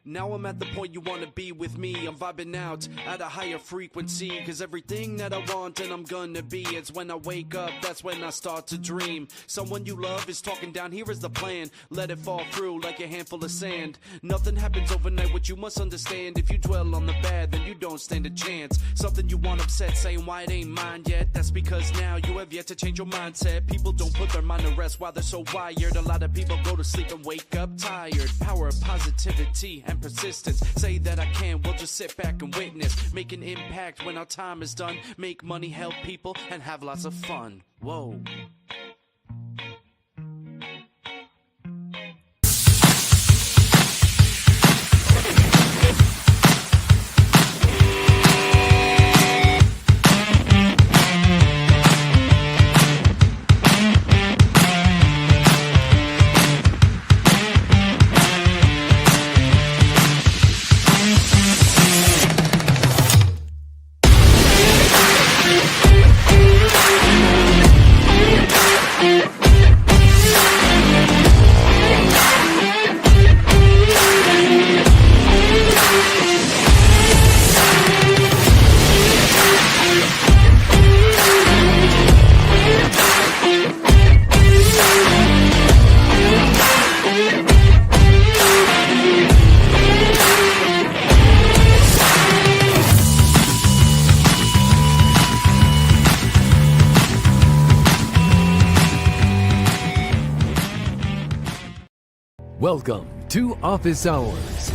Now I'm at the point you wanna be with me. I'm vibing out at a higher frequency, cause everything that I want and I'm gonna be, it's when I wake up, that's when I start to dream. Someone you love is talking down, here is the plan. Let it fall through like a handful of sand. Nothing happens overnight, what you must understand. If you dwell on the bad, then you don't stand a chance. Something you want upset, saying why it ain't mine yet. That's because now you have yet to change your mindset. People don't put their mind to rest while they're so wired. A lot of people go to sleep and wake up tired. Power of positivity and persistence. Say that I can, we'll just sit back and witness. Make an impact when our time is done. Make money, help people, and have lots of fun. Whoa. Welcome to Office Hours,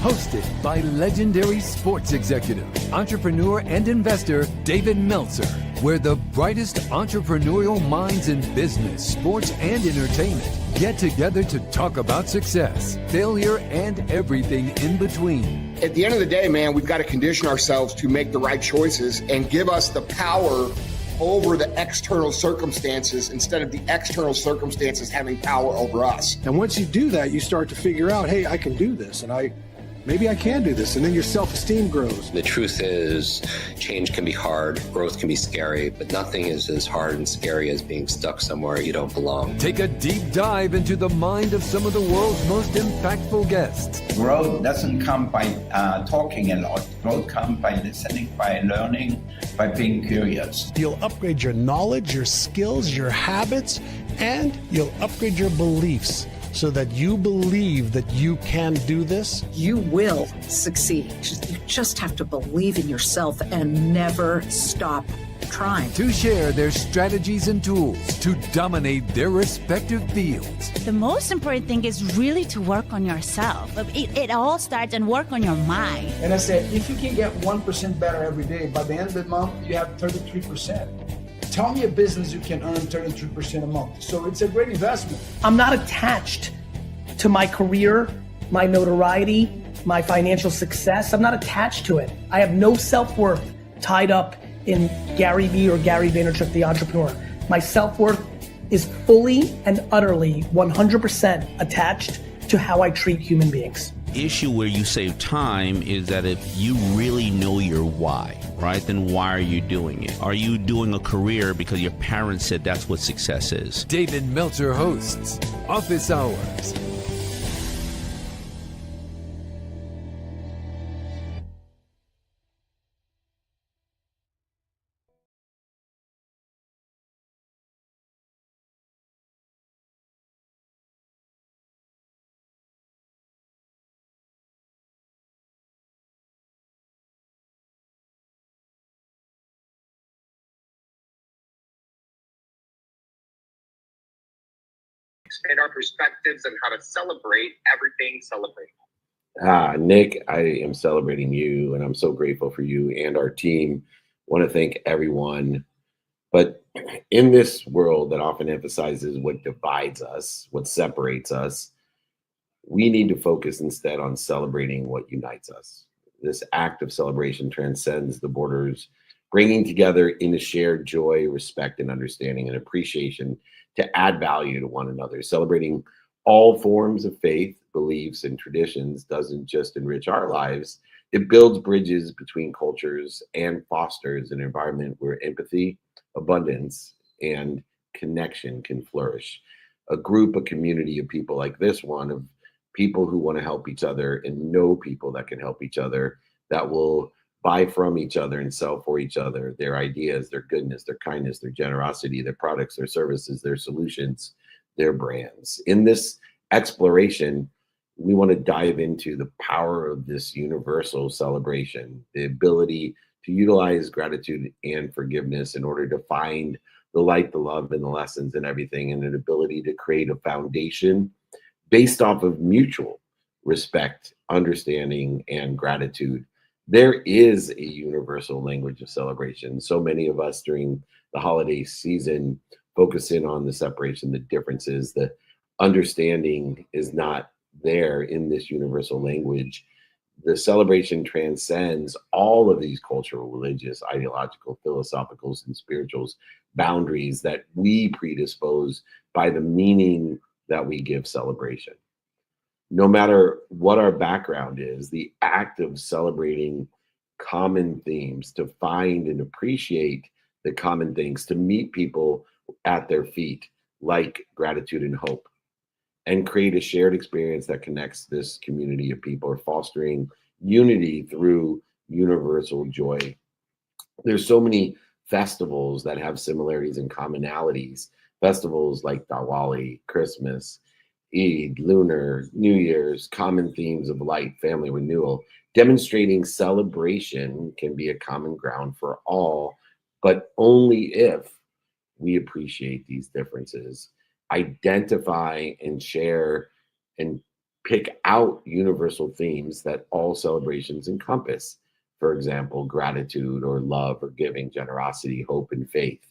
hosted by legendary sports executive, entrepreneur, and investor David Meltzer, where the brightest entrepreneurial minds in business, sports, and entertainment get together to talk about success, failure, and everything in between. At the end of the day, man, we've got to condition ourselves to make the right choices and give us the power over the external circumstances instead of the external circumstances having power over us. And once you do that, you start to figure out, hey, I can do this, and maybe I can do this, and then your self-esteem grows. The truth is, change can be hard, growth can be scary, but nothing is as hard and scary as being stuck somewhere you don't belong. Take a deep dive into the mind of some of the world's most impactful guests. Growth doesn't come by talking a lot. Growth comes by listening, by learning, by being curious. You'll upgrade your knowledge, your skills, your habits, and you'll upgrade your beliefs so that you believe that you can do this. You will succeed. You just have to believe in yourself and never stop trying. To share their strategies and tools to dominate their respective fields. The most important thing is really to work on yourself. It all starts and work on your mind. And I said, if you can get 1% better every day, by the end of the month, you have 33%. Tell me a business you can earn 33% a month. So it's a great investment. I'm not attached to my career, my notoriety, my financial success. I'm not attached to it. I have no self-worth tied up in Gary Vee or Gary Vaynerchuk, the entrepreneur. My self-worth is fully and utterly 100% attached to how I treat human beings. Issue where you save time is that if you really know your why, right, then why are you doing it? Are you doing a career because your parents said that's what success is? David Meltzer hosts Office Hours. Expand our perspectives on how to celebrate everything celebratable. Nick, I am celebrating you, and I'm so grateful for you and our team. Want to thank everyone. But in this world that often emphasizes what divides us, what separates us, we need to focus instead on celebrating what unites us. This act of celebration transcends the borders, bringing together in a shared joy, respect, and understanding and appreciation to add value to one another. Celebrating all forms of faith, beliefs, and traditions doesn't just enrich our lives, it builds bridges between cultures and fosters an environment where empathy, abundance, and connection can flourish. a group, a community of people like this one, of people who want to help each other and know people that can help each other, that will buy from each other and sell for each other their ideas, their goodness, their kindness, their generosity, their products, their services, their solutions, their brands. In this exploration, we want to dive into the power of this universal celebration, the ability to utilize gratitude and forgiveness in order to find the light, the love, and the lessons and everything, and an ability to create a foundation based off of mutual respect, understanding, and gratitude. There is a universal language of celebration. So many of us during the holiday season focus in on the separation, the differences, the understanding is not there in this universal language. The celebration transcends all of these cultural, religious, ideological, philosophical, and spiritual boundaries that we predispose by the meaning that we give celebration. No matter what our background is, the act of celebrating common themes, to find and appreciate the common things, to meet people at their feet, like gratitude and hope, and create a shared experience that connects this community of people, or fostering unity through universal joy. There's so many festivals that have similarities and commonalities. Festivals like Diwali, Christmas, Eid, Lunar, New Year's, common themes of light, family, renewal, demonstrating celebration can be a common ground for all, but only if we appreciate these differences, identify and share and pick out universal themes that all celebrations encompass. For example, gratitude or love or giving, generosity, hope, and faith.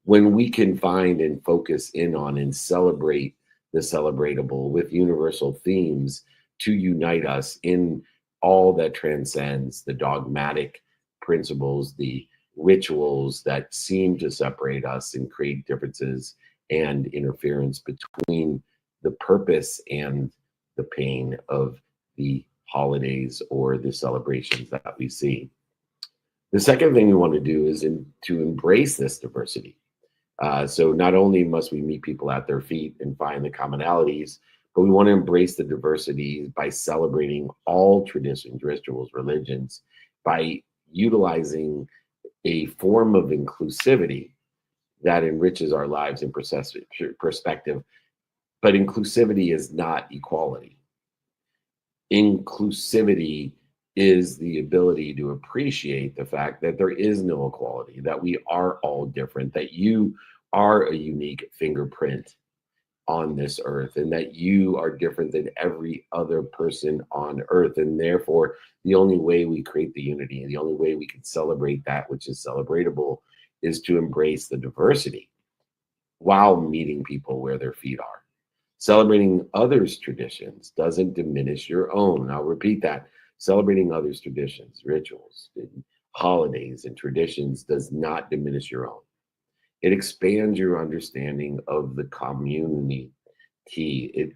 When we can find and focus in on and celebrate the celebratable with universal themes to unite us in all that transcends the dogmatic principles, the rituals that seem to separate us and create differences and interference between the purpose and the pain of the holidays or the celebrations that we see. The second thing we want to do is to embrace this diversity. So not only must we meet people at their feet and find the commonalities, but we want to embrace the diversity by celebrating all traditions, rituals, religions, by utilizing a form of inclusivity that enriches our lives in perspective. But inclusivity is not equality. Inclusivity is the ability to appreciate the fact that there is no equality, that we are all different, that you are a unique fingerprint on this earth, and that you are different than every other person on earth. And therefore, the only way we create the unity and the only way we can celebrate that which is celebratable is to embrace the diversity while meeting people where their feet are. Celebrating others' traditions doesn't diminish your own. I'll repeat that. Celebrating others' traditions, rituals, and holidays and traditions does not diminish your own. It expands your understanding of the community. It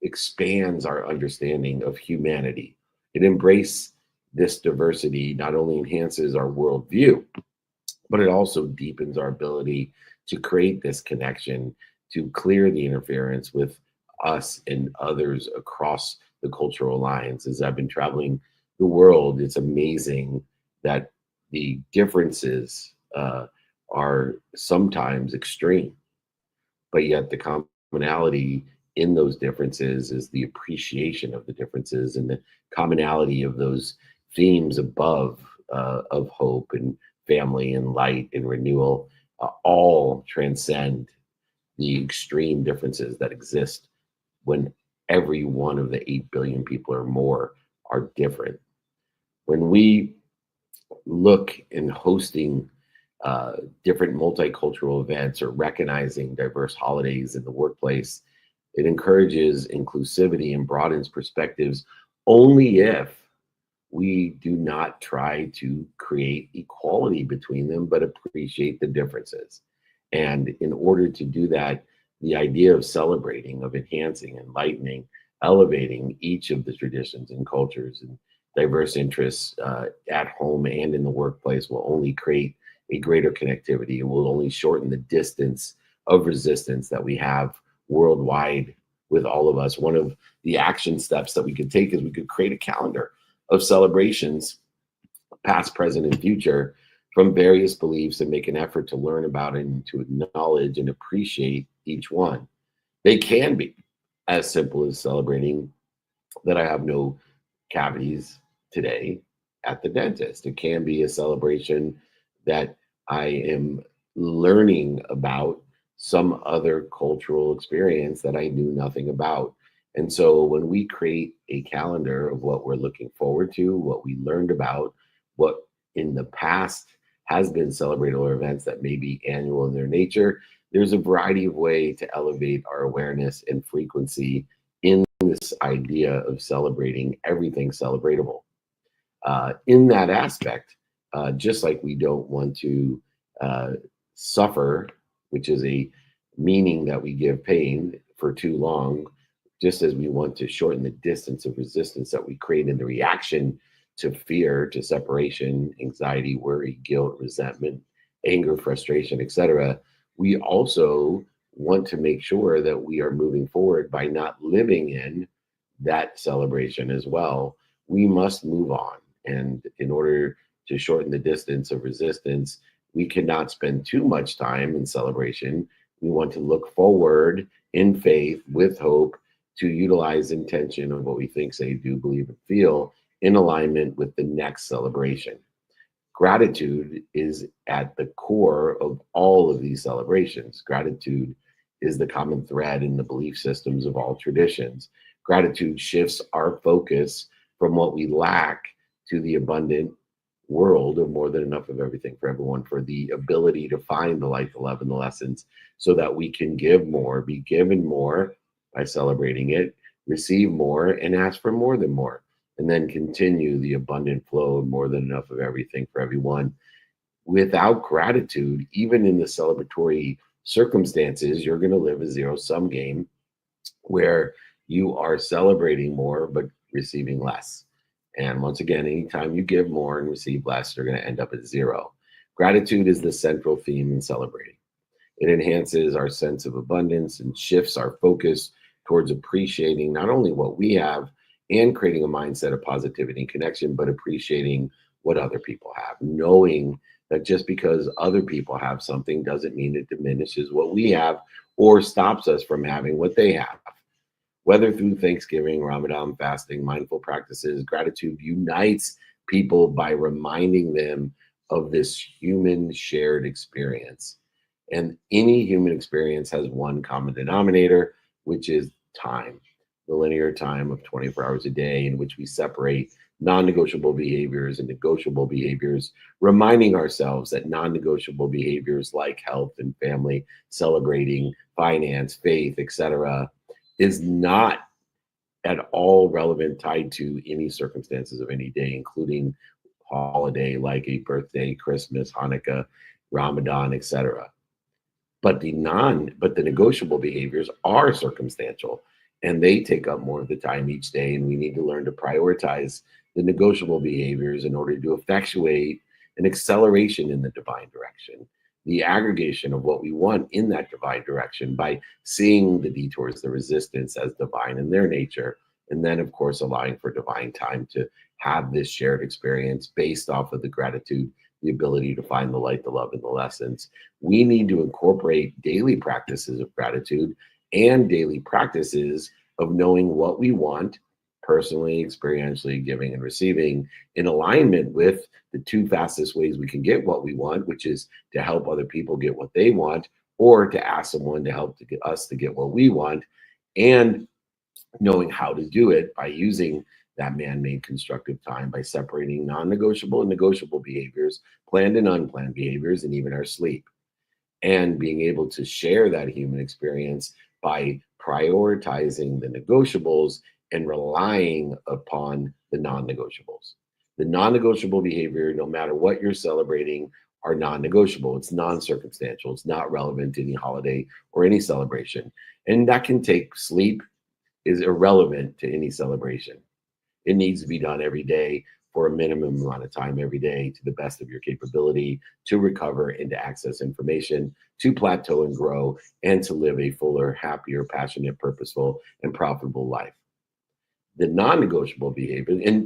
expands our understanding of humanity. It embraces this diversity, not only enhances our worldview, but it also deepens our ability to create this connection, to clear the interference with us and others across the cultural lines. As I've been traveling the world, it's amazing that the differences are sometimes extreme, but yet the commonality in those differences is the appreciation of the differences, and the commonality of those themes above of hope and family and light and renewal all transcend the extreme differences that exist when every one of the 8 billion people or more are different. When we look in hosting different multicultural events or recognizing diverse holidays in the workplace, it encourages inclusivity and broadens perspectives only if we do not try to create equality between them, but appreciate the differences. And in order to do that, the idea of celebrating, of enhancing, enlightening, elevating each of the traditions and cultures and diverse interests at home and in the workplace will only create a greater connectivity. It will only shorten the distance of resistance that we have worldwide with all of us. One of the action steps that we could take is we could create a calendar of celebrations, past, present, and future, from various beliefs, and make an effort to learn about and to acknowledge and appreciate each one. They can be as simple as celebrating that I have no cavities today at the dentist. It can be a celebration that I am learning about some other cultural experience that I knew nothing about. And so when we create a calendar of what we're looking forward to, what we learned about, what in the past has been celebratable events that may be annual in their nature, there's a variety of ways to elevate our awareness and frequency in this idea of celebrating everything celebratable. In that aspect, just like we don't want to suffer, which is a meaning that we give pain for too long, just as we want to shorten the distance of resistance that we create in the reaction to fear, to separation, anxiety, worry, guilt, resentment, anger, frustration, etc., we also want to make sure that we are moving forward by not living in that celebration as well. We must move on. And in order to shorten the distance of resistance, we cannot spend too much time in celebration. We want to look forward in faith with hope to utilize intention of what we think, say, do, believe, and feel in alignment with the next celebration. Gratitude is at the core of all of these celebrations. Gratitude is the common thread in the belief systems of all traditions. Gratitude shifts our focus from what we lack to the abundant world of more than enough of everything for everyone, for the ability to find the light, the love, and the lessons so that we can give more, be given more by celebrating it, receive more, and ask for more than more, and then continue the abundant flow of more than enough of everything for everyone. Without gratitude, even in the celebratory circumstances, you're going to live a zero-sum game where you are celebrating more but receiving less. And once again, anytime you give more and receive less, you're going to end up at zero. Gratitude is the central theme in celebrating. It enhances our sense of abundance and shifts our focus towards appreciating not only what we have and creating a mindset of positivity and connection, but appreciating what other people have, knowing that just because other people have something doesn't mean it diminishes what we have or stops us from having what they have. Whether through Thanksgiving, Ramadan, fasting, mindful practices, gratitude unites people by reminding them of this human shared experience. And any human experience has one common denominator, which is time, the linear time of 24 hours a day in which we separate non-negotiable behaviors and negotiable behaviors, reminding ourselves that non-negotiable behaviors like health and family, celebrating, finance, faith, etc., is not at all relevant, tied to any circumstances of any day, including holiday like a birthday, Christmas, Hanukkah, Ramadan, etc. But the negotiable behaviors are circumstantial, and they take up more of the time each day, and we need to learn to prioritize the negotiable behaviors in order to effectuate an acceleration in the divine direction, the aggregation of what we want in that divine direction by seeing the detours, the resistance as divine in their nature, and then, of course, allowing for divine time to have this shared experience based off of the gratitude, the ability to find the light, the love, and the lessons. We need to incorporate daily practices of gratitude and daily practices of knowing what we want personally, experientially, giving and receiving, in alignment with the two fastest ways we can get what we want, which is to help other people get what they want, or to ask someone to help to get us to get what we want, and knowing how to do it by using that man-made constructive time, by separating non-negotiable and negotiable behaviors, planned and unplanned behaviors, and even our sleep, and being able to share that human experience by prioritizing the negotiables and relying upon the non-negotiables. The non-negotiable behavior, no matter what you're celebrating, are non-negotiable. It's non-circumstantial. It's not relevant to any holiday or any celebration. And that can take sleep is irrelevant to any celebration. It needs to be done every day for a minimum amount of time every day to the best of your capability to recover and to access information, to plateau and grow, and to live a fuller, happier, passionate, purposeful, and profitable life. The non-negotiable behavior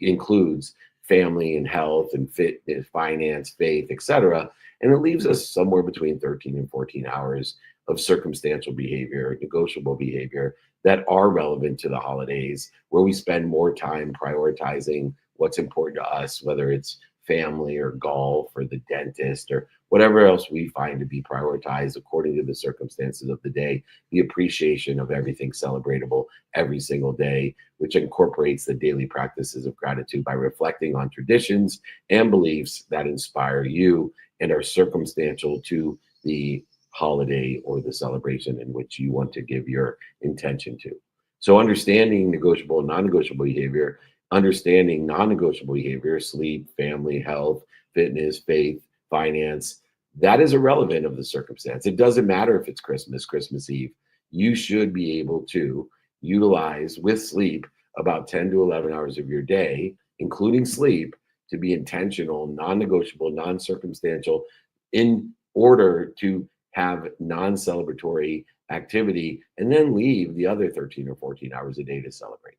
includes family and health and fitness, finance, faith, etc. And it leaves us somewhere between 13 and 14 hours of circumstantial behavior, negotiable behavior that are relevant to the holidays, where we spend more time prioritizing what's important to us, whether it's family or golf or the dentist or whatever else we find to be prioritized according to the circumstances of the day, the appreciation of everything celebratable every single day, which incorporates the daily practices of gratitude by reflecting on traditions and beliefs that inspire you and are circumstantial to the holiday or the celebration in which you want to give your intention to. So understanding negotiable and non-negotiable behavior, understanding non-negotiable behavior, sleep, family, health, fitness, faith, finance, that is irrelevant of the circumstance. It doesn't matter if it's Christmas, Christmas Eve. You should be able to utilize with sleep about 10 to 11 hours of your day, including sleep, to be intentional, non-negotiable, non-circumstantial, in order to have non-celebratory activity, and then leave the other 13 or 14 hours a day to celebrate.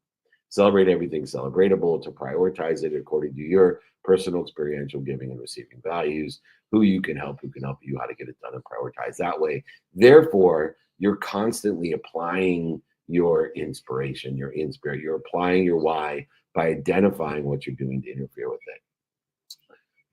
Celebrate everything celebratable, to prioritize it according to your personal experiential giving and receiving values, who can help you, how to get it done, and prioritize that way. Therefore, you're constantly applying your inspiration, you're applying your why by identifying what you're doing to interfere with it.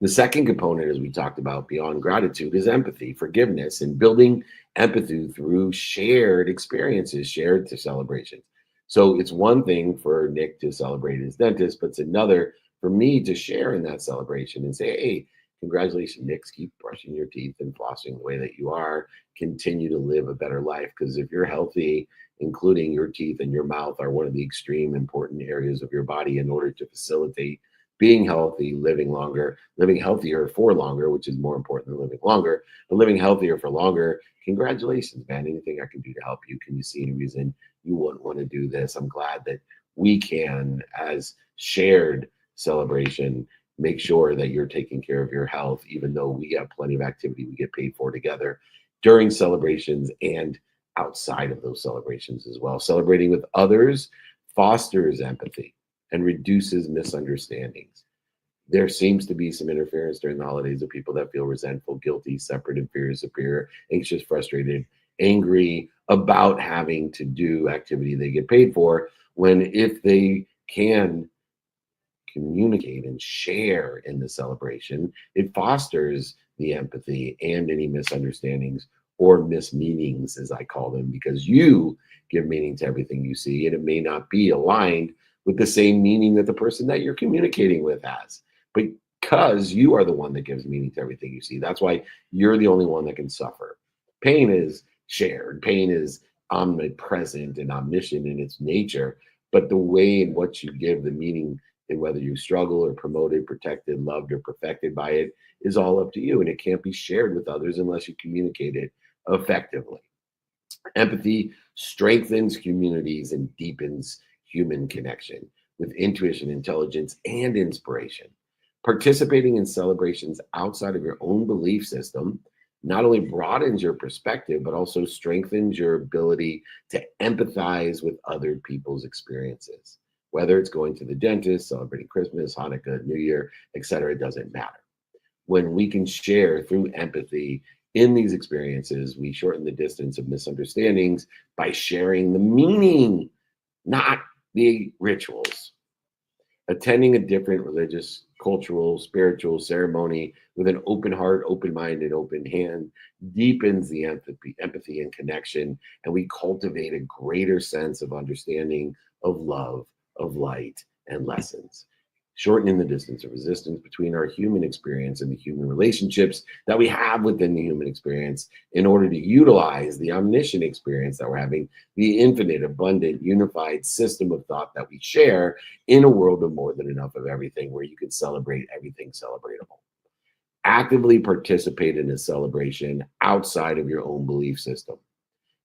The second component, as we talked about beyond gratitude, is empathy, forgiveness, and building empathy through shared experiences, shared to celebrations. So it's one thing for Nick to celebrate his dentist, but it's another for me to share in that celebration and say, hey, congratulations, Nick, keep brushing your teeth and flossing the way that you are. Continue to live a better life, because if you're healthy, including your teeth and your mouth are one of the extreme important areas of your body in order to facilitate being healthy, living longer, living healthier for longer, which is more important than living longer, but living healthier for longer. Congratulations, man. Anything I can do to help you? Can you see any reason you wouldn't want to do this? I'm glad that we can, as shared celebration, make sure that you're taking care of your health, even though we have plenty of activity we get paid for together during celebrations and outside of those celebrations as well. Celebrating with others fosters empathy and reduces misunderstandings. There seems to be some interference during the holidays of people that feel resentful, guilty, separate, inferior, superior, anxious, frustrated, angry about having to do activity they get paid for, when if they can communicate and share in the celebration, it fosters the empathy and any misunderstandings or mismeanings, as I call them, because you give meaning to everything you see, and it may not be aligned with the same meaning that the person that you're communicating with has, because you are the one that gives meaning to everything you see. That's why you're the only one that can suffer. Pain is shared. Pain is omnipresent and omniscient in its nature, but the way in which you give the meaning, and whether you struggle or promoted, protected, loved, or perfected by it, is all up to you, and it can't be shared with others unless you communicate it effectively. Empathy strengthens communities and deepens human connection with intuition, intelligence, and inspiration. Participating in celebrations outside of your own belief system not only broadens your perspective, but also strengthens your ability to empathize with other people's experiences. Whether it's going to the dentist, celebrating Christmas, Hanukkah, New Year, etc., it doesn't matter. When we can share through empathy in these experiences, we shorten the distance of misunderstandings by sharing the meaning, not the rituals. Attending a different religious, cultural, spiritual ceremony with an open heart, open mind, and open hand deepens the empathy and connection, and we cultivate a greater sense of understanding, of love, of light, and lessons, shortening the distance of resistance between our human experience and the human relationships that we have within the human experience, in order to utilize the omniscient experience that we're having, the infinite, abundant, unified system of thought that we share in a world of more than enough of everything, where you can celebrate everything celebratable. Actively participate in a celebration outside of your own belief system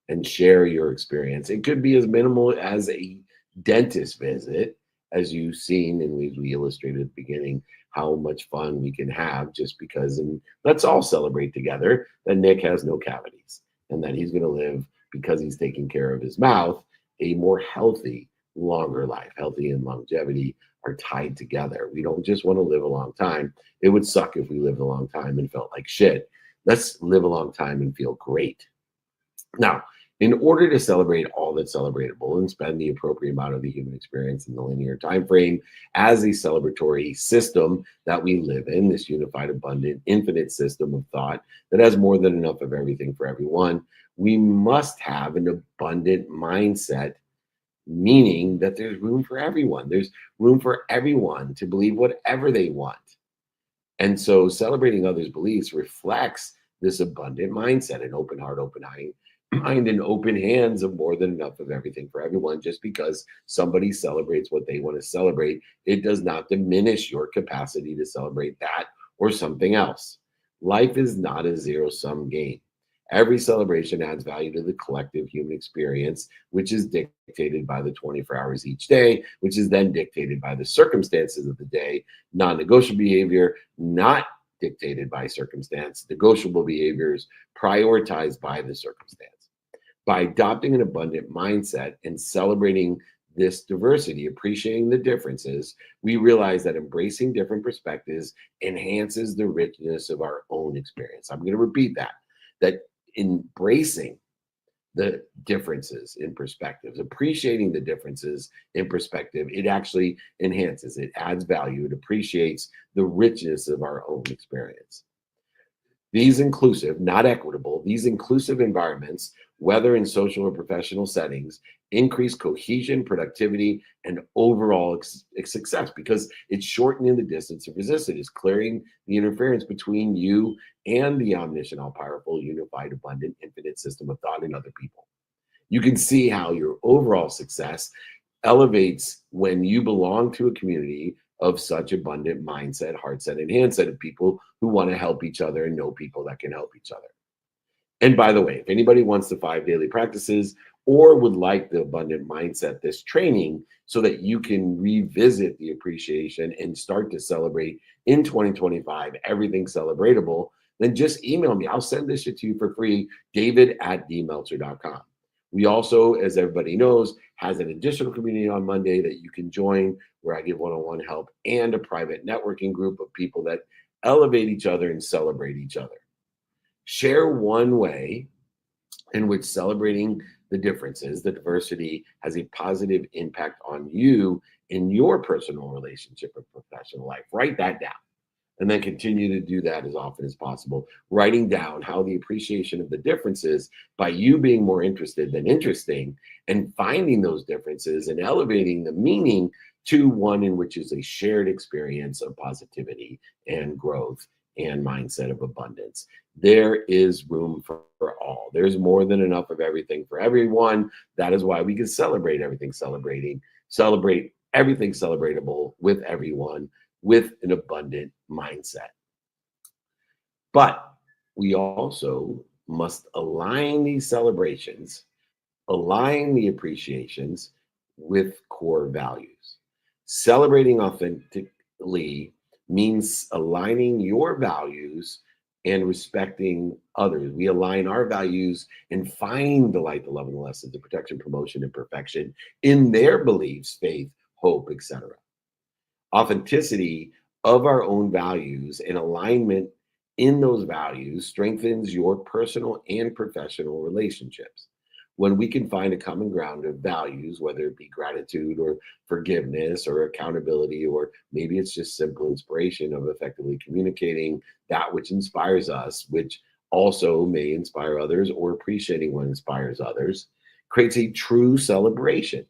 and share your experience. It could be as minimal as a dentist visit, as you've seen and we illustrated at the beginning, how much fun we can have just because, and let's all celebrate together that Nick has no cavities and that he's going to live, because he's taking care of his mouth, a more healthy, longer life. Healthy and longevity are tied together. We don't just want to live a long time. It would suck if we lived a long time and felt like shit. Let's live a long time and feel great. Now, in order to celebrate all that's celebratable and spend the appropriate amount of the human experience in the linear time frame as a celebratory system that we live in, this unified, abundant, infinite system of thought that has more than enough of everything for everyone, we must have an abundant mindset, meaning that there's room for everyone. There's room for everyone to believe whatever they want. And so celebrating others' beliefs reflects this abundant mindset, an open heart, open mind, and open hands of more than enough of everything for everyone. Just because somebody celebrates what they want to celebrate, it does not diminish your capacity to celebrate that or something else. Life is not a zero-sum game. Every celebration adds value to the collective human experience, which is dictated by the 24 hours each day, which is then dictated by the circumstances of the day. Non-negotiable behavior, not dictated by circumstance. Negotiable behaviors prioritized by the circumstance. By adopting an abundant mindset and celebrating this diversity, appreciating the differences, we realize that embracing different perspectives enhances the richness of our own experience. I'm going to repeat that embracing the differences in perspectives, appreciating the differences in perspective, it actually enhances, it adds value, it appreciates the richness of our own experience. These inclusive, not equitable, these inclusive environments, whether in social or professional settings, increase cohesion, productivity, and overall success because it's shortening the distance of resistance. It's clearing the interference between you and the omniscient, all-powerful, unified, abundant, infinite system of thought and other people. You can see how your overall success elevates when you belong to a community of such abundant mindset, heart set, and handset of people who want to help each other and know people that can help each other. And by the way, if anybody wants the 5 daily practices or would like the abundant mindset, this training, so that you can revisit the appreciation and start to celebrate in 2025, everything celebratable, then just email me. I'll send this shit to you for free, david@dmeltzer.com. We also, as everybody knows, has an additional community on Monday that you can join where I give one-on-one help and a private networking group of people that elevate each other and celebrate each other. Share one way in which celebrating the differences, the diversity, has a positive impact on you in your personal relationship and professional life. Write that down. And then continue to do that as often as possible, writing down how the appreciation of the differences, by you being more interested than interesting and finding those differences and elevating the meaning to one in which is a shared experience of positivity and growth and mindset of abundance. There is room for all. There's more than enough of everything for everyone. That is why we can celebrate everything celebrate everything celebratable with everyone, with an abundant mindset. But we also must align these celebrations, align the appreciations with core values. Celebrating authentically means aligning your values and respecting others. We align our values and find the light, the love, and the lessons, the protection, promotion, and perfection in their beliefs, faith, hope, etc. Authenticity of our own values and alignment in those values strengthens your personal and professional relationships. When we can find a common ground of values, whether it be gratitude or forgiveness or accountability, or maybe it's just simple inspiration of effectively communicating that which inspires us, which also may inspire others, or appreciating what inspires others, creates a true celebration.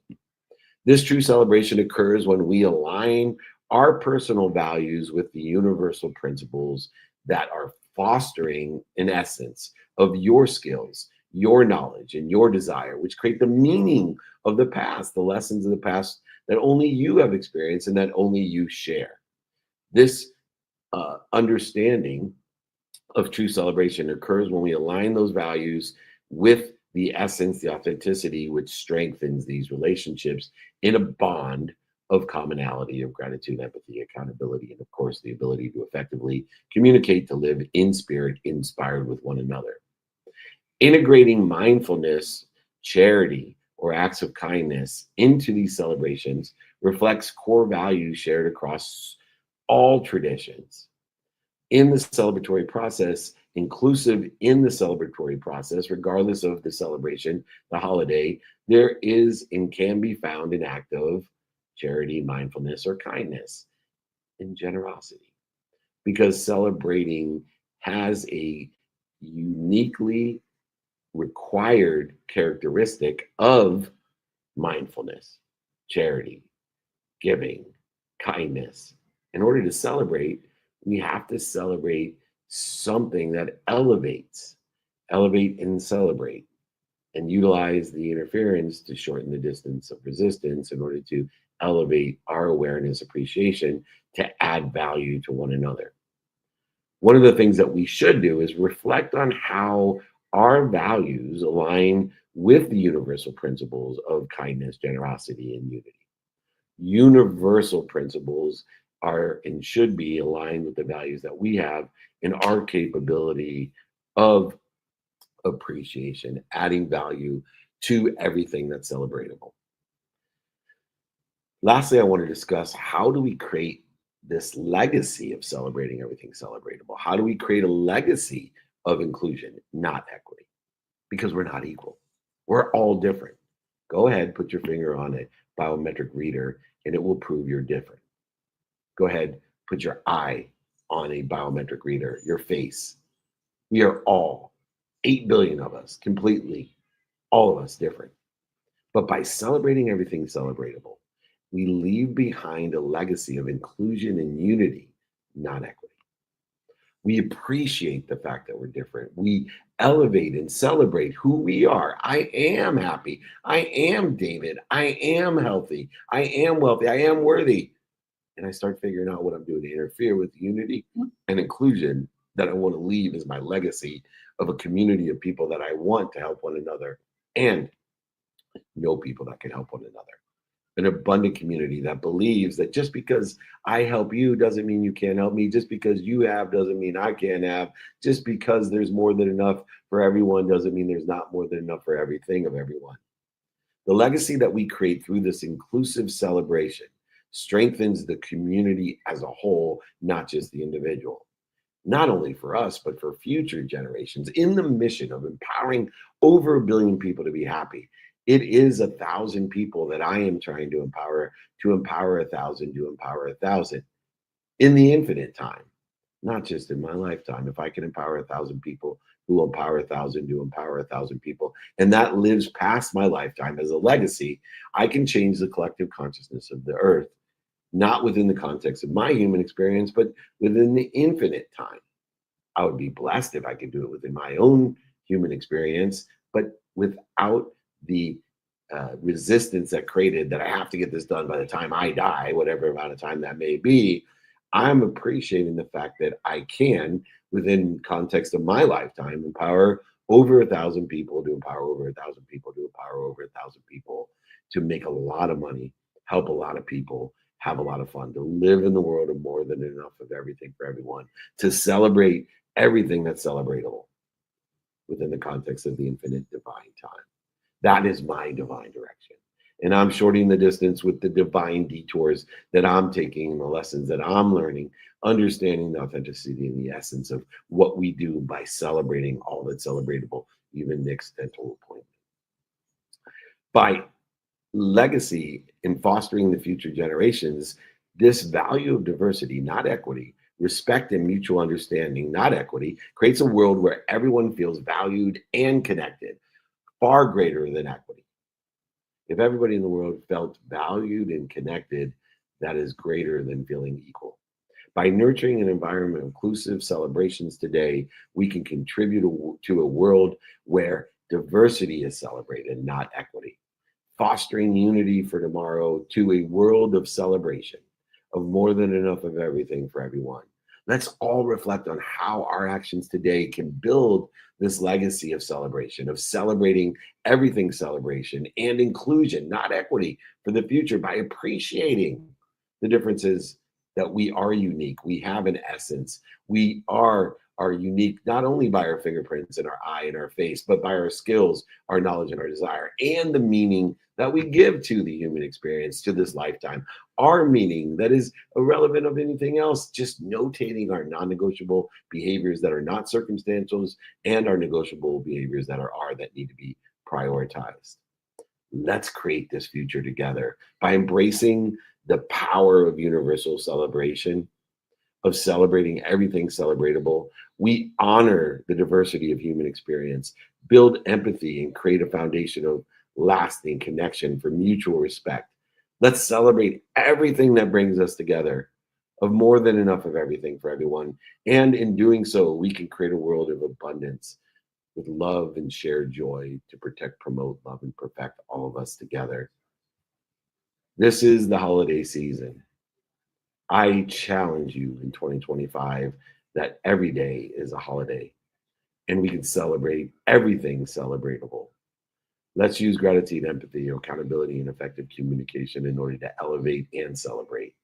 This true celebration occurs when we align our personal values with the universal principles that are fostering an essence of your skills, your knowledge, and your desire, which create the meaning of the past, the lessons of the past that only you have experienced and that only you share. This understanding of true celebration occurs when we align those values with the essence, the authenticity, which strengthens these relationships in a bond of commonality, of gratitude, empathy, accountability, and of course, the ability to effectively communicate, to live in spirit, inspired with one another. Integrating mindfulness, charity, or acts of kindness into these celebrations reflects core values shared across all traditions. In the celebratory process, inclusive in the celebratory process, regardless of the celebration, the holiday, there is and can be found an act of charity, mindfulness, or kindness and generosity. Because celebrating has a uniquely required characteristic of mindfulness, charity, giving, kindness. In order to celebrate, we have to celebrate something that elevates, elevate and celebrate, and utilize the interference to shorten the distance of resistance in order to elevate our awareness, appreciation, to add value to one another. One of the things that we should do is reflect on how our values align with the universal principles of kindness, generosity, and unity. Universal principles are and should be aligned with the values that we have in our capability of appreciation, adding value to everything that's celebratable. Lastly, I want to discuss, how do we create this legacy of celebrating everything celebratable? How do we create a legacy of inclusion, not equity? Because we're not equal. We're all different. Go ahead, put your finger on a biometric reader, and it will prove you're different. Go ahead, put your eye on a biometric reader, your face. We are all, 8 billion of us, completely, all of us different. But by celebrating everything celebratable, we leave behind a legacy of inclusion and unity, not equity. We appreciate the fact that we're different. We elevate and celebrate who we are. I am happy. I am David. I am healthy. I am wealthy. I am worthy. And I start figuring out what I'm doing to interfere with unity and inclusion that I want to leave as my legacy of a community of people that I want to help one another and know people that can help one another. An abundant community that believes that just because I help you doesn't mean you can't help me. Just because you have doesn't mean I can't have. Just because there's more than enough for everyone doesn't mean there's not more than enough for everything of everyone. The legacy that we create through this inclusive celebration strengthens the community as a whole, not just the individual. Not only for us, but for future generations, in the mission of empowering over 1 billion people to be happy. It is 1,000 people that I am trying to empower 1,000, to empower 1,000 in the infinite time, not just in my lifetime. If I can empower 1,000 people, who will empower 1,000 to empower 1,000 people, and that lives past my lifetime as a legacy, I can change the collective consciousness of the earth, not within the context of my human experience, but within the infinite time. I would be blessed if I could do it within my own human experience, but without the resistance that created that I have to get this done by the time I die, whatever amount of time that may be. I'm appreciating the fact that I can, within context of my lifetime, empower over 1,000 people, to empower over 1,000 people, to empower over 1,000 people, to make a lot of money, help a lot of people, have a lot of fun, to live in the world of more than enough of everything for everyone, to celebrate everything that's celebratable within the context of the infinite divine time. That is my divine direction. And I'm shorting the distance with the divine detours that I'm taking, the lessons that I'm learning, understanding the authenticity and the essence of what we do by celebrating all that's celebratable, even Nick's dental appointment. By legacy in fostering the future generations, this value of diversity, not equity, respect and mutual understanding, not equity, creates a world where everyone feels valued and connected, far greater than equity. If everybody in the world felt valued and connected, that is greater than feeling equal. By nurturing an environment of inclusive celebrations today, we can contribute to a world where diversity is celebrated, not equity. Fostering unity for tomorrow to a world of celebration, of more than enough of everything for everyone. Let's all reflect on how our actions today can build this legacy of celebration, of celebrating everything celebration and inclusion, not equity, for the future by appreciating the differences that we are unique. We have an essence. We are unique not only by our fingerprints and our eye and our face, but by our skills, our knowledge, and our desire, and the meaning that we give to the human experience, to this lifetime. Our meaning that is irrelevant of anything else, just notating our non-negotiable behaviors that are not circumstantials and our negotiable behaviors that that need to be prioritized. Let's create this future together by embracing the power of universal celebration, of celebrating everything celebratable. We honor the diversity of human experience, build empathy, and create a foundation of lasting connection for mutual respect. Let's celebrate everything that brings us together, of more than enough of everything for everyone. And in doing so, we can create a world of abundance with love and shared joy to protect, promote, love, and perfect all of us together. This is the holiday season. I challenge you in 2025 that every day is a holiday and we can celebrate everything celebratable. Let's use gratitude, empathy, accountability, and effective communication in order to elevate and celebrate,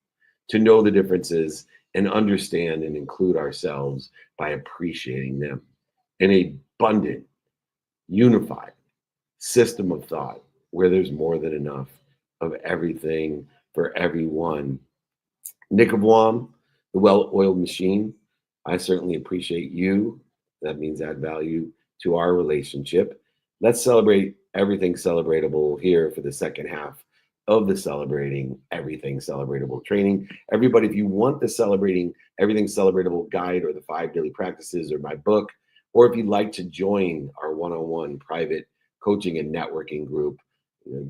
to know the differences and understand and include ourselves by appreciating them. An abundant, unified system of thought where there's more than enough of everything for everyone. Nick of Wam, the well-oiled machine, I certainly appreciate you. That means add value to our relationship. Let's celebrate everything celebratable here for the second half of the Celebrating Everything Celebratable training. Everybody, if you want the Celebrating Everything Celebratable guide or the 5 daily practices or my book, or if you'd like to join our one-on-one private coaching and networking group,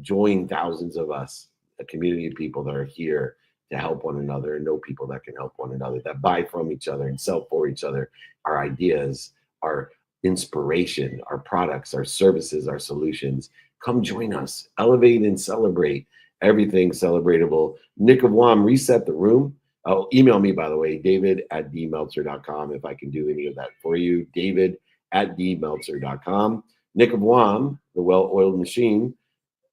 join thousands of us, a community of people that are here to help one another and know people that can help one another, that buy from each other and sell for each other, our ideas, our inspiration, our products, our services, our solutions. Come join us, elevate and celebrate everything celebratable. Nick of Wam, reset the room. Oh, email me, by the way, david@dmeltzer.com if I can do any of that for you, david@dmeltzer.com. Nick of Wam, the well-oiled machine,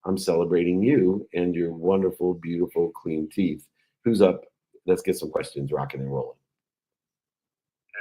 I'm celebrating you and your wonderful, beautiful, clean teeth. Who's up? Let's get some questions rocking and rolling.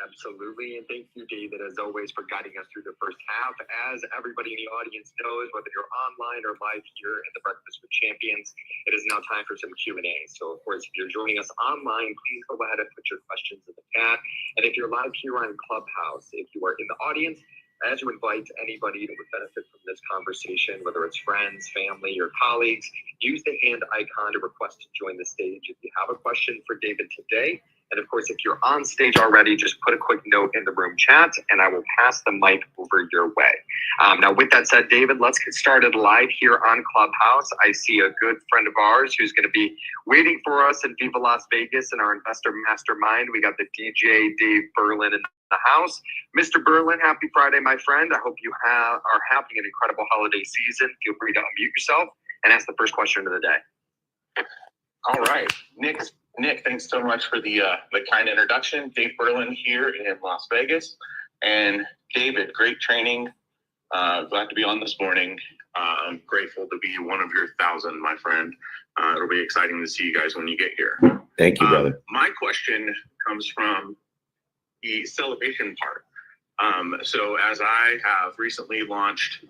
Absolutely. And thank you, David, as always, for guiding us through the first half. As everybody in the audience knows, whether you're online or live here in the Breakfast with Champions, it is now time for some Q&A. So, of course, if you're joining us online, please go ahead and put your questions in the chat. And if you're live here on Clubhouse, if you are in the audience, as you invite anybody that would benefit from this conversation, whether it's friends, family, or colleagues, use the hand icon to request to join the stage if you have a question for David today. And of course, if you're on stage already, just put a quick note in the room chat and I will pass the mic over your way. Now, with that said, David, let's get started live here on Clubhouse. I see a good friend of ours who's going to be waiting for us in Viva Las Vegas in our investor mastermind. We got the DJ Dave Berlin in the house. Mr. Berlin, happy Friday, my friend. I hope you are having an incredible holiday season. Feel free to unmute yourself and ask the first question of the day. All right, Nick, thanks so much for the kind introduction. Dave Berlin here in Las Vegas. And David, great training. Glad to be on this morning. I'm grateful to be one of your 1,000, my friend. It'll be exciting to see you guys when you get here. Thank you, brother. My question comes from the celebration part. So as I have recently launched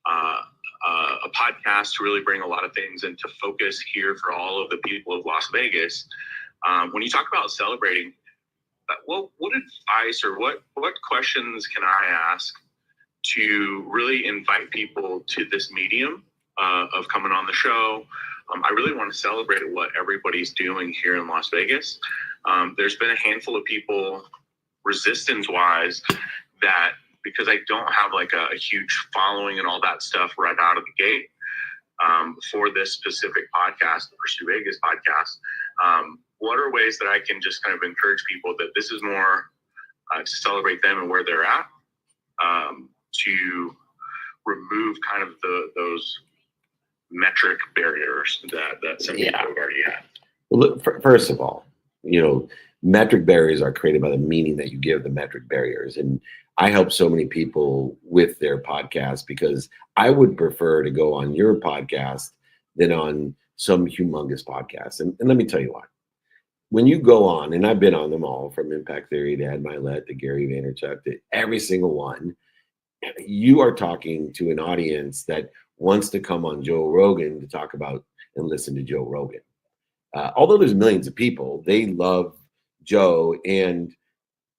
a podcast to really bring a lot of things into focus here for all of the people of Las Vegas, when you talk about celebrating, what advice or what questions can I ask to really invite people to this medium of coming on the show? I really want to celebrate what everybody's doing here in Las Vegas. There's been a handful of people resistance-wise that, because I don't have like a huge following and all that stuff right out of the gate for this specific podcast, the Pursue Vegas podcast, what are ways that I can just kind of encourage people that this is more to celebrate them and where they're at, to remove kind of those metric barriers that some people have already had? Well, look, first of all, metric barriers are created by the meaning that you give the metric barriers. And I help so many people with their podcast because I would prefer to go on your podcast than on some humongous podcast. And let me tell you why. When you go on, and I've been on them all, from Impact Theory to Ed Milet to Gary Vaynerchuk to every single one, you are talking to an audience that wants to come on Joe Rogan to talk about and listen to Joe Rogan. Although there's millions of people, they love Joe. And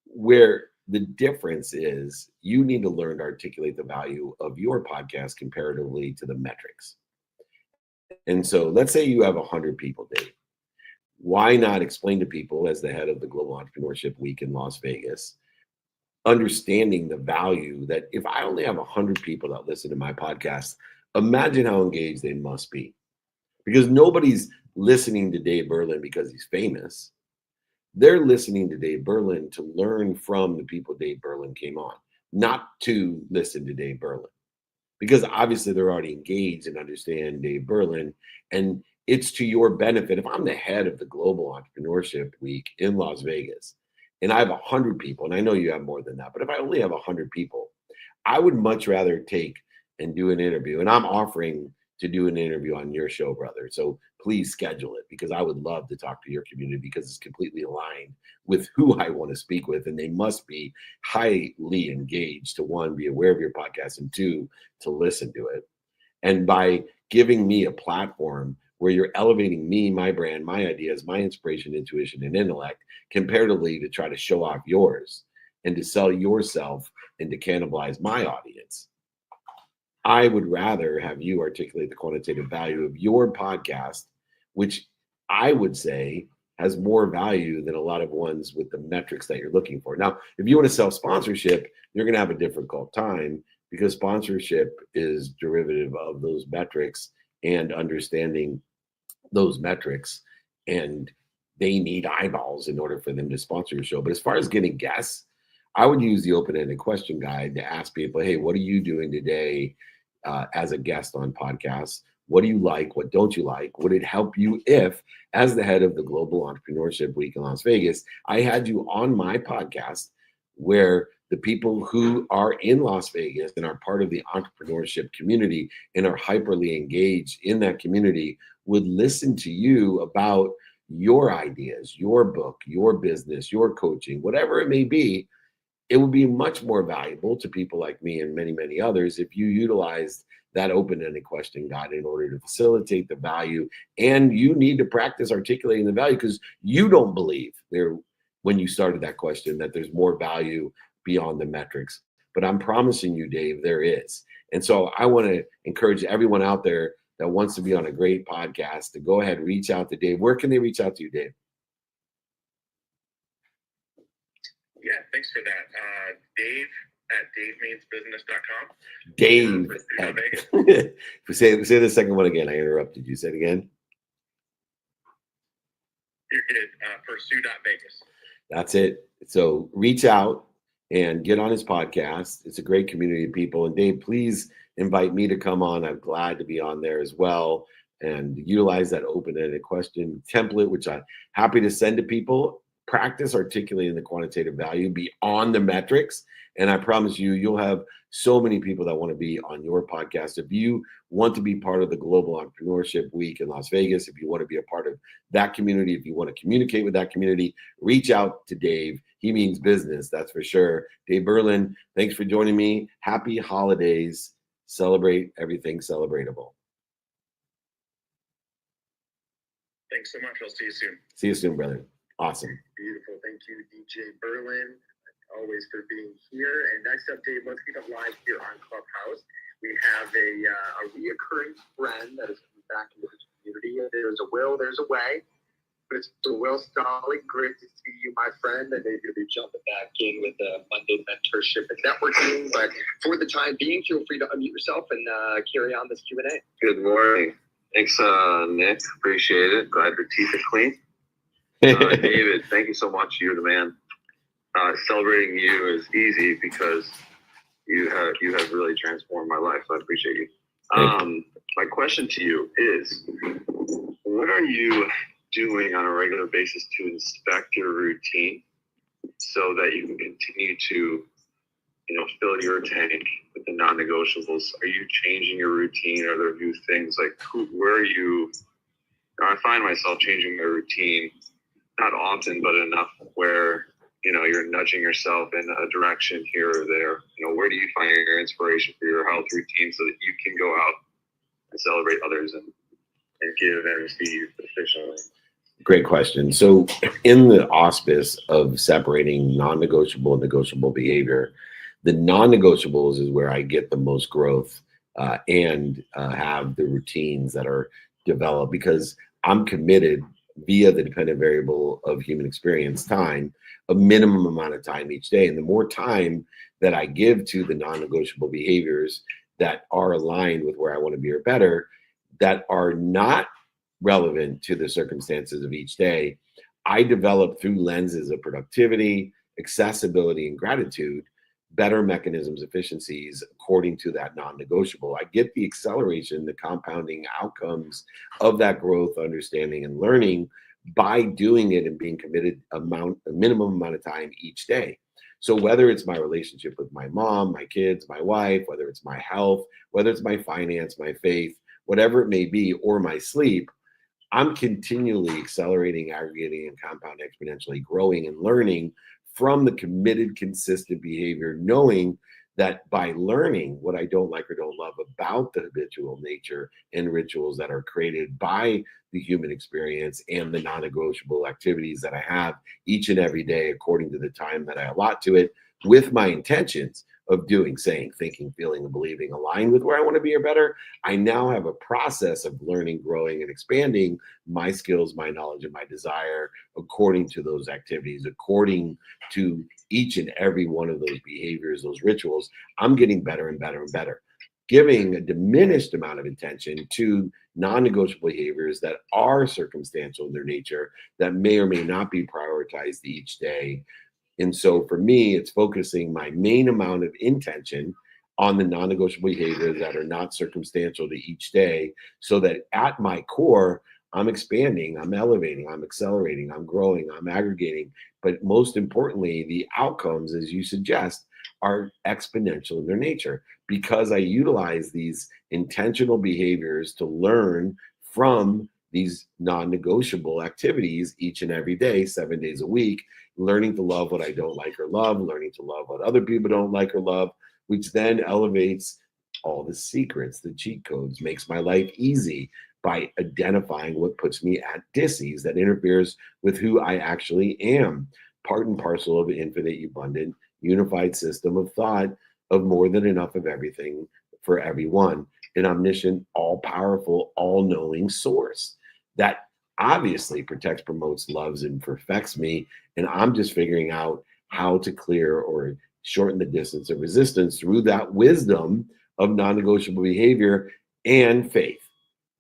where the difference is, you need to learn to articulate the value of your podcast comparatively to the metrics. And so let's say you have 100 people, Dave. Why not explain to people, as the head of the Global Entrepreneurship Week in Las Vegas, understanding the value that if I only have 100 people that listen to my podcast, imagine how engaged they must be. Because nobody's listening to Dave Berlin because he's famous. They're listening to Dave Berlin to learn from the people Dave Berlin came on, not to listen to Dave Berlin. Because obviously they're already engaged and understand Dave Berlin, and it's to your benefit. If I'm the head of the Global Entrepreneurship Week in Las Vegas, and I have 100 people, and I know you have more than that, but if I only have 100 people, I would much rather take and do an interview. And I'm offering to do an interview on your show, brother. So please schedule it, because I would love to talk to your community, because it's completely aligned with who I want to speak with. And they must be highly engaged to, one, be aware of your podcast, and two, to listen to it. And by giving me a platform where you're elevating me, my brand, my ideas, my inspiration, intuition, and intellect, comparatively to try to show off yours and to sell yourself and to cannibalize my audience, I would rather have you articulate the quantitative value of your podcast, which I would say has more value than a lot of ones with the metrics that you're looking for. Now, if you want to sell sponsorship, you're going to have a difficult time, because sponsorship is derivative of those metrics and understanding those metrics, and they need eyeballs in order for them to sponsor your show. But as far as getting guests, I would use the open-ended question guide to ask people, hey, what are you doing today as a guest on podcasts? What do you like? What don't you like? Would it help you if, as the head of the Global Entrepreneurship Week in Las Vegas, I had you on my podcast, where the people who are in Las Vegas and are part of the entrepreneurship community and are hyperly engaged in that community would listen to you about your ideas, your book, your business, your coaching, whatever it may be. It would be much more valuable to people like me and many, many others if you utilized that open-ended question guide in order to facilitate the value. And you need to practice articulating the value, because you don't believe there, when you started that question, that there's more value beyond the metrics. But I'm promising you, Dave, there is. And so I want to encourage everyone out there that wants to be on a great podcast to go ahead and reach out to Dave. Where can they reach out to you, Dave? Yeah, thanks for that. Dave at davemainsbusiness.com. Dave. Say the second one again. I interrupted you. Say it again. You're good. Pursue.vegas. That's it. So reach out and get on his podcast. It's a great community of people. And Dave, please invite me to come on. I'm glad to be on there as well, and utilize that open-ended question template, which I'm happy to send to people. Practice articulating the quantitative value beyond the metrics. And I promise you, you'll have so many people that want to be on your podcast. If you want to be part of the Global Entrepreneurship Week in Las Vegas, if you want to be a part of that community, if you want to communicate with that community, reach out to Dave. He means business, that's for sure. Dave Berlin, thanks for joining me. Happy holidays. Celebrate everything celebratable. Thanks so much. I'll see you soon. See you soon, brother. Awesome. Beautiful. Thank you, DJ Berlin, always for being here. And next up, Dave, let's keep it live here on Clubhouse. We have a reoccurring friend that is coming back into the community. There's a will, there's a way. Mr. Will Stolly, great to see you, my friend. And maybe you'll be jumping back in with the Monday mentorship and networking. But for the time being, feel free to unmute yourself and carry on this Q&A. Good morning. Thanks, Nick. Appreciate it. Glad your teeth are clean. David, thank you so much. You're the man. Celebrating you is easy because you have really transformed my life. So I appreciate you. My question to you is, what are you doing on a regular basis to inspect your routine so that you can continue to, fill your tank with the non-negotiables? Are you changing your routine? Are there new things? Like, where are you? I find myself changing my routine, not often, but enough where, you're nudging yourself in a direction here or there. Where do you find your inspiration for your health routine so that you can go out and celebrate others and give and receive efficiently? Great question. So in the auspice of separating non-negotiable and negotiable behavior, the non-negotiables is where I get the most growth and have the routines that are developed, because I'm committed via the dependent variable of human experience, time, a minimum amount of time each day. And the more time that I give to the non-negotiable behaviors that are aligned with where I want to be or better, that are not relevant to the circumstances of each day, I develop through lenses of productivity, accessibility, and gratitude, better mechanisms, efficiencies according to that non-negotiable. I get the acceleration, the compounding outcomes of that growth, understanding, and learning by doing it and being committed a minimum amount of time each day. So whether it's my relationship with my mom, my kids, my wife, whether it's my health, whether it's my finance, my faith, whatever it may be, or my sleep, I'm continually accelerating, aggregating, and compound exponentially growing and learning from the committed, consistent behavior, knowing that by learning what I don't like or don't love about the habitual nature and rituals that are created by the human experience and the non-negotiable activities that I have each and every day according to the time that I allot to it, with my intentions of doing, saying, thinking, feeling, and believing aligned with where I want to be or better, I now have a process of learning, growing, and expanding my skills, my knowledge, and my desire according to those activities, according to each and every one of those behaviors, those rituals. I'm getting better and better and better, giving a diminished amount of attention to non-negotiable behaviors that are circumstantial in their nature, that may or may not be prioritized each day. And so for me, it's focusing my main amount of intention on the non-negotiable behaviors that are not circumstantial to each day, so that at my core, I'm expanding, I'm elevating, I'm accelerating, I'm growing, I'm aggregating. But most importantly, the outcomes, as you suggest, are exponential in their nature, because I utilize these intentional behaviors to learn from these non-negotiable activities each and every day, 7 days a week, learning to love what I don't like or love, learning to love what other people don't like or love, which then elevates all the secrets, the cheat codes, makes my life easy by identifying what puts me at dis-ease, that interferes with who I actually am, part and parcel of an infinite, abundant, unified system of thought of more than enough of everything for everyone, an omniscient, all-powerful, all-knowing source that obviously protects, promotes, loves, and perfects me. And I'm just figuring out how to clear or shorten the distance of resistance through that wisdom of non-negotiable behavior and faith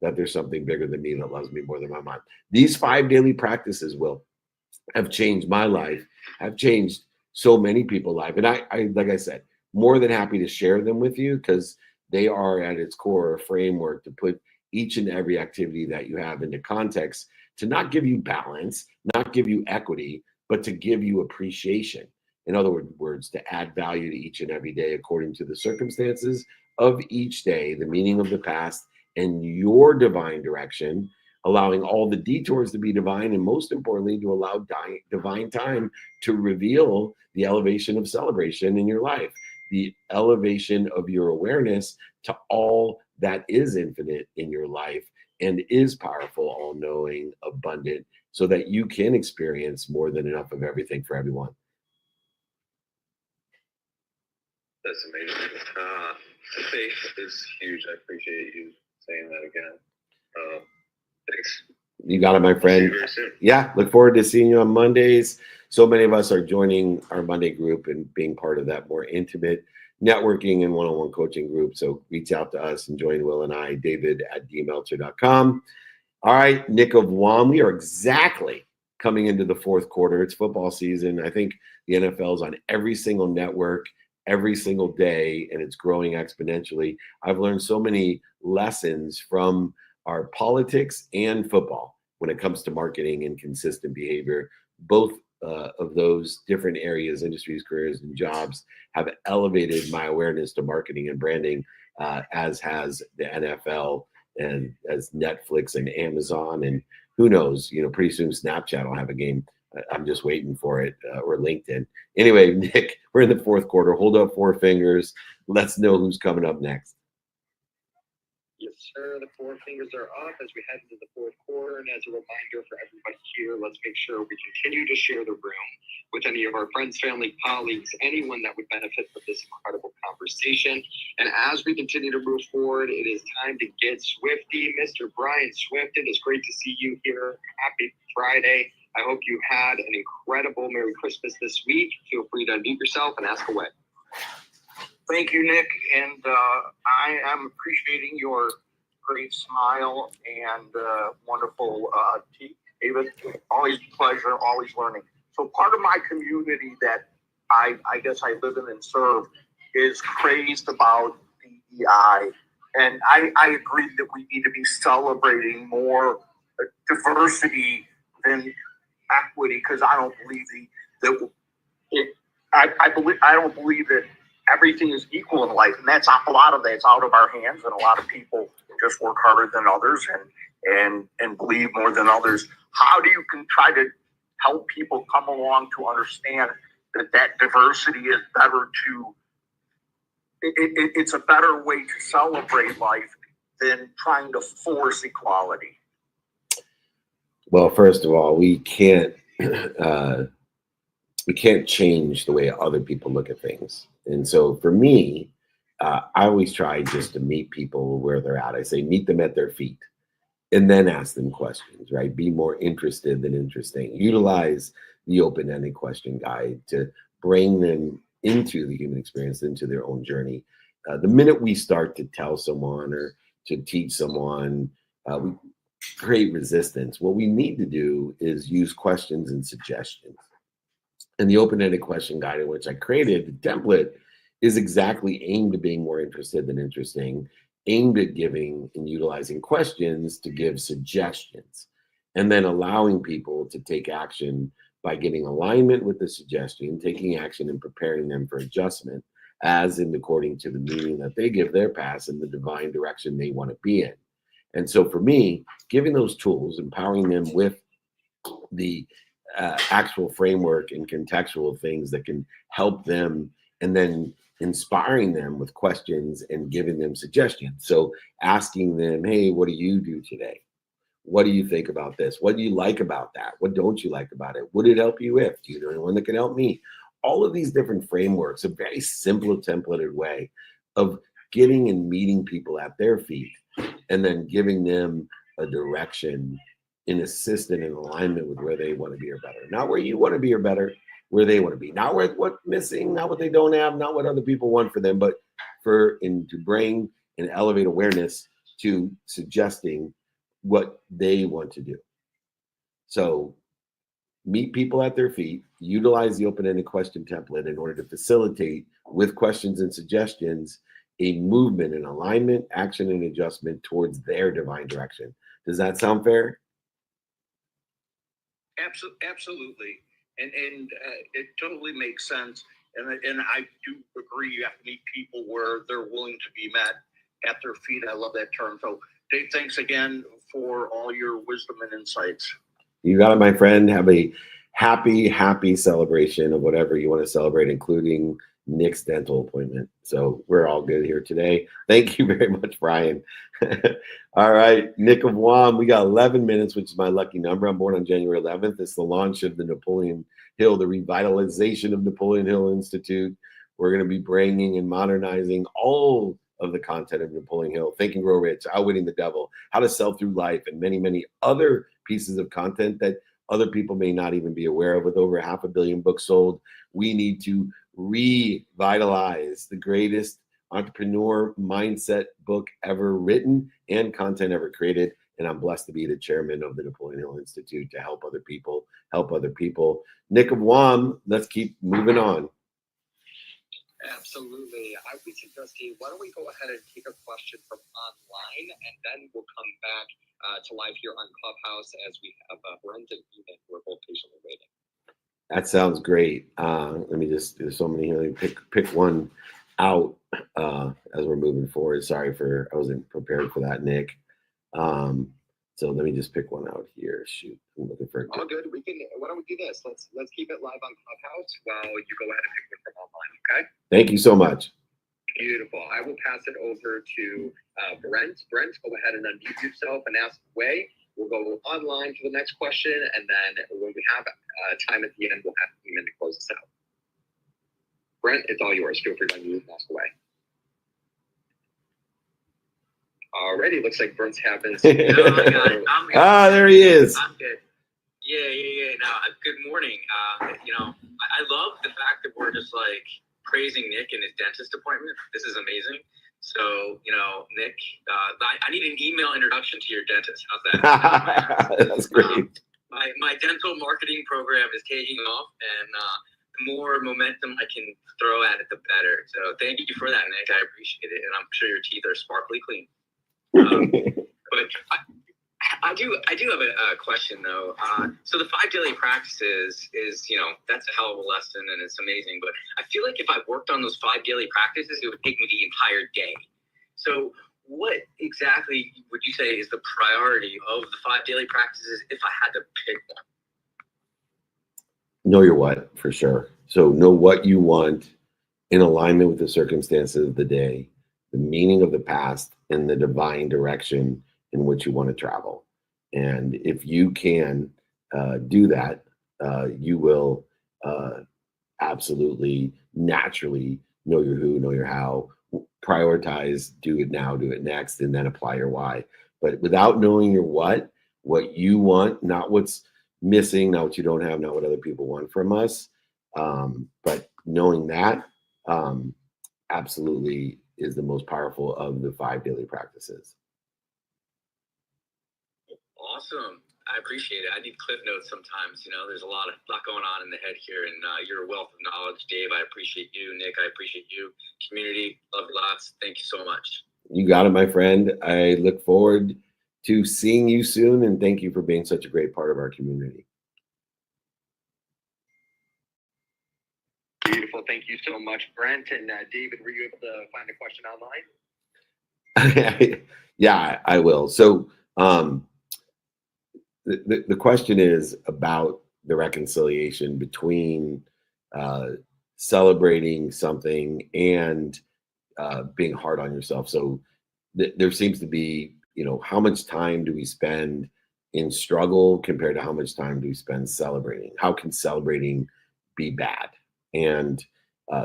that there's something bigger than me that loves me more than my mind. These 5 daily practices have changed my life, have changed so many people's life. And I, like I said, more than happy to share them with you, because they are at its core a framework to put each and every activity that you have into context, to not give you balance, not give you equity, but to give you appreciation. In other words, to add value to each and every day according to the circumstances of each day, the meaning of the past, and your divine direction, allowing all the detours to be divine, and most importantly, to allow divine time to reveal the elevation of celebration in your life, the elevation of your awareness to all that is infinite in your life and is powerful, all-knowing, abundant, so that you can experience more than enough of everything for everyone. That's amazing. Faith is huge. I appreciate you saying that again. Thanks. You got it, my friend. See you very soon. Yeah, look forward to seeing you on Mondays. So many of us are joining our Monday group and being part of that more intimate networking and one-on-one coaching group. So reach out to us and join Will and I, david@dmeltzer.com. All right, Nick of Wam, we are exactly coming into the fourth quarter. It's football season. I think the NFL is on every single network every single day, and it's growing exponentially. I've learned so many lessons from our politics and football. when it comes to marketing and consistent behavior. Both of those different areas, industries, careers, and jobs have elevated my awareness to marketing and branding, as has the NFL and as Netflix and Amazon, and who knows, pretty soon Snapchat will have a game. I'm just waiting for it, or LinkedIn. Anyway, Nick, we're in the fourth quarter. Hold up 4 fingers. Let's know who's coming up next. Yes, sir. The 4 fingers are up as we head into the fourth quarter. And as a reminder for everybody here, let's make sure we continue to share the room with any of our friends, family, colleagues, anyone that would benefit from this incredible conversation. And as we continue to move forward, it is time to get Swifty. Mr. Brian Swift, it is great to see you here. Happy Friday. I hope you had an incredible Merry Christmas this week. Feel free to unmute yourself and ask away. Thank you, Nick, and I am appreciating your great smile and wonderful tea. David, always a pleasure, always learning. So part of my community that I guess I live in and serve is crazed about DEI, and I agree that we need to be celebrating more diversity than equity, because I don't believe I don't believe that everything is equal in life, and that's a lot of that's out of our hands, and a lot of people just work harder than others and believe more than others. How do you can try to help people come along to understand that diversity is better it's a better way to celebrate life than trying to force equality? Well, first of all, we can't change the way other people look at things. And so for me, I always try just to meet people where they're at. I say, meet them at their feet and then ask them questions, right? Be more interested than interesting. Utilize the open-ended question guide to bring them into the human experience, into their own journey. The minute we start to tell someone or to teach someone, we create resistance. What we need to do is use questions and suggestions. And the open-ended question guide, in which I created, the template, is exactly aimed at being more interested than interesting, aimed at giving and utilizing questions to give suggestions, and then allowing people to take action by getting alignment with the suggestion, taking action and preparing them for adjustment, as in according to the meaning that they give their path and the divine direction they want to be in. And so for me, giving those tools, empowering them with the actual framework and contextual things that can help them, and then inspiring them with questions and giving them suggestions. So asking them, hey, what do you do today? What do you think about this? What do you like about that? What don't you like about it? Would it help you if? Do you know anyone that can help me? All of these different frameworks, a very simple templated way of getting and meeting people at their feet, and then giving them a direction in assistant and alignment with where they want to be or better. Not where you want to be or better, where they want to be. Not what's missing, not what they don't have, not what other people want for them, but to bring and elevate awareness to suggesting what they want to do. So meet people at their feet, utilize the open-ended question template in order to facilitate, with questions and suggestions, a movement and alignment, action and adjustment towards their divine direction. Does that sound fair? Absolutely, and it totally makes sense. And I do agree. You have to meet people where they're willing to be met at their feet. I love that term. So, Dave, thanks again for all your wisdom and insights. You got it, my friend. Have a happy celebration of whatever you want to celebrate, including Nick's dental appointment. So we're all good here today. Thank you very much, Brian. All right, Nick of Guam, we got 11 minutes, which is my lucky number. I'm born on January 11th. It's the launch of the Napoleon Hill, the revitalization of Napoleon Hill Institute. We're going to be bringing and modernizing all of the content of Napoleon Hill, Think and Grow Rich, Outwitting the Devil, How to Sell Through Life, and many other pieces of content that other people may not even be aware of. With over 500 million books sold, we need to revitalize the greatest entrepreneur mindset book ever written and content ever created. And I'm blessed to be the chairman of the Napoleon Hill Institute to help other people help other people. Nick of Guam, let's keep moving on. Absolutely. I would suggest, Dave, why don't we go ahead and take a question from online, and then we'll come back to live here on Clubhouse as we have Brent and Ethan who are both patiently waiting. That sounds great. Let me just, there's so many here. Let me pick one out as we're moving forward. Sorry I wasn't prepared for that, Nick. So let me just pick one out here. Shoot, I'm looking for. All good. Why don't we do this? Let's keep it live on Clubhouse while you go ahead and pick one from online. Okay. Thank you so much. Beautiful. I will pass it over to Brent. Brent, go ahead and unmute yourself and ask away. We'll go online to the next question, and then when we have time at the end, we'll have him in to close us out. Brent, it's all yours. Feel free to unmute and ask away. Alrighty, looks like Brent's having. There he is. I'm good. Yeah. Now, good morning. I love the fact that we're just like praising Nick and his dentist appointment. This is amazing. So, Nick, I need an email introduction to your dentist. How's that? That's great. My dental marketing program is taking off, and the more momentum I can throw at it, the better. So thank you for that, Nick. I appreciate it. And I'm sure your teeth are sparkly clean. But I do have a question though. So the 5 daily practices is, that's a hell of a lesson and it's amazing. But I feel like if I worked on those 5 daily practices, it would take me the entire day. So what exactly would you say is the priority of the 5 daily practices if I had to pick one? Know your what, for sure. So know what you want in alignment with the circumstances of the day, the meaning of the past, and the divine direction in which you want to travel. And if you can do that, you will absolutely naturally know your who, know your how, prioritize, do it now, do it next, and then apply your why. But without knowing your what you want, not what's missing, not what you don't have, not what other people want from us, but knowing that absolutely is the most powerful of the 5 daily practices. Awesome. I appreciate it. I need cliff notes sometimes. There's a lot going on in the head here, and you're a wealth of knowledge, Dave. I appreciate you, Nick. I appreciate you, community. Love you lots. Thank you so much. You got it, my friend. I look forward to seeing you soon, and thank you for being such a great part of our community. Beautiful. Thank you so much, Brent. And David, were you able to find a question online? Yeah, I will. So the question is about the reconciliation between celebrating something and being hard on yourself. So there seems to be, how much time do we spend in struggle compared to how much time do we spend celebrating? How can celebrating be bad? And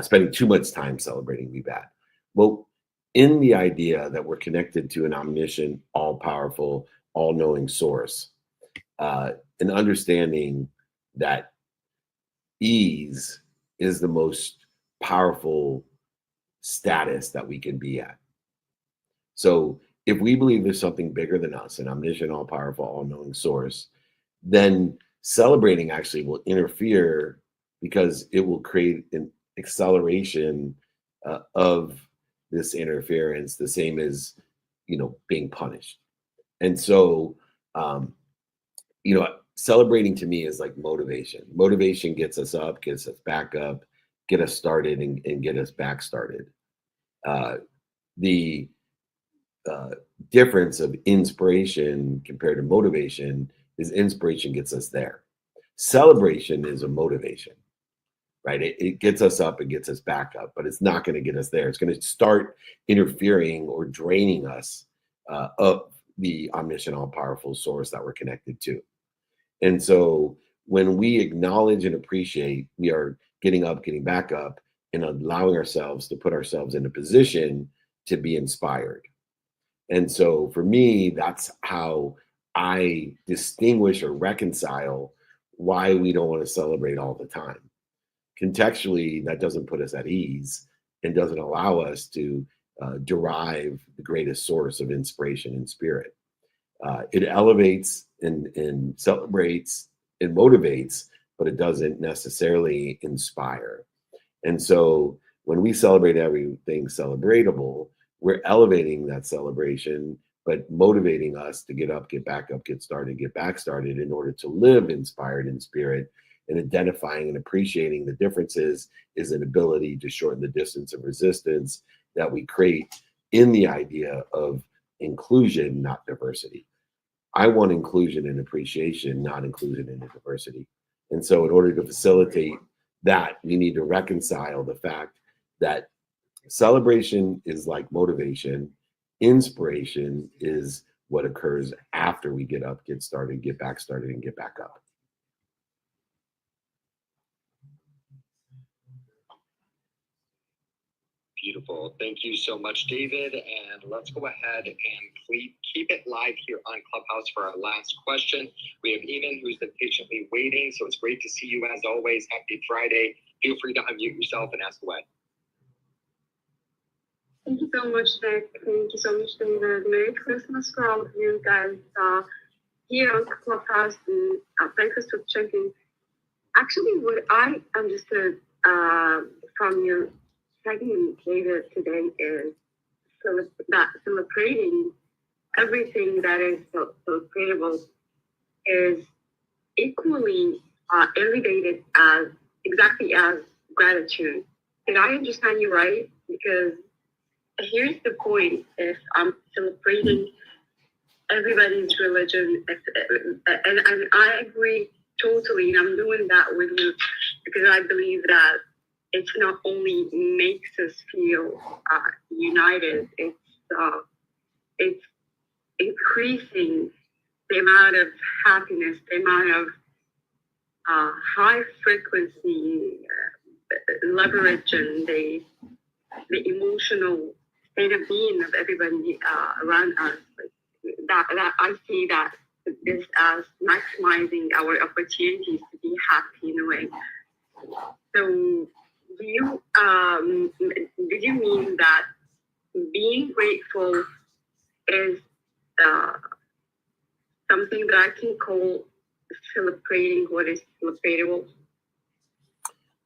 spending too much time celebrating be bad? Well, in the idea that we're connected to an omniscient, all-powerful, all-knowing source, and understanding that ease is the most powerful status that we can be at. So if we believe there's something bigger than us, an omniscient, all-powerful, all-knowing source, then celebrating actually will interfere because it will create an acceleration of this interference, the same as, being punished. And so, celebrating to me is like motivation. Motivation gets us up, gets us back up, get us started and get us back started. The difference of inspiration compared to motivation is inspiration gets us there. Celebration is a motivation, right? It gets us up and gets us back up, but it's not going to get us there. It's going to start interfering or draining us of the omniscient, all-powerful source that we're connected to. And so when we acknowledge and appreciate, we are getting up, getting back up, and allowing ourselves to put ourselves in a position to be inspired. And so for me, that's how I distinguish or reconcile why we don't want to celebrate all the time. Contextually, that doesn't put us at ease and doesn't allow us to derive the greatest source of inspiration and spirit. It elevates and celebrates and motivates, but it doesn't necessarily inspire. And so When we celebrate everything celebratable, we're elevating that celebration, but motivating us to get up, get back up, get started, get back started in order to live inspired in spirit. And identifying and appreciating the differences is an ability to shorten the distance of resistance that we create in the idea of inclusion, not diversity. I want inclusion and appreciation, not inclusion and diversity. And so in order to facilitate that, we need to reconcile the fact that celebration is like motivation. Inspiration is what occurs after we get up, get started, get back started, and get back up. Beautiful. Thank you so much, David. And let's go ahead and keep it live here on Clubhouse for our last question. We have Eamon, who's been patiently waiting. So it's great to see you as always. Happy Friday. Feel free to unmute yourself and ask away. Thank you so much, Nick. Thank you so much, David. Merry Christmas for all of you guys here on Clubhouse and Breakfast with Champions. Actually, what I understood from your segment, David, today is that celebrating everything that is celebratable is equally elevated as exactly as gratitude. Did I understand you right? Because here's the point: if I'm celebrating everybody's religion, and I agree totally, and I'm doing that with you because I believe that it's not only makes us feel united, it's increasing the amount of happiness, the amount of high frequency leverage and the emotional state of being of everybody around us. That I see that this as maximizing our opportunities to be happy in a way. So did you mean that being grateful is something that I can call celebrating what is celebratable?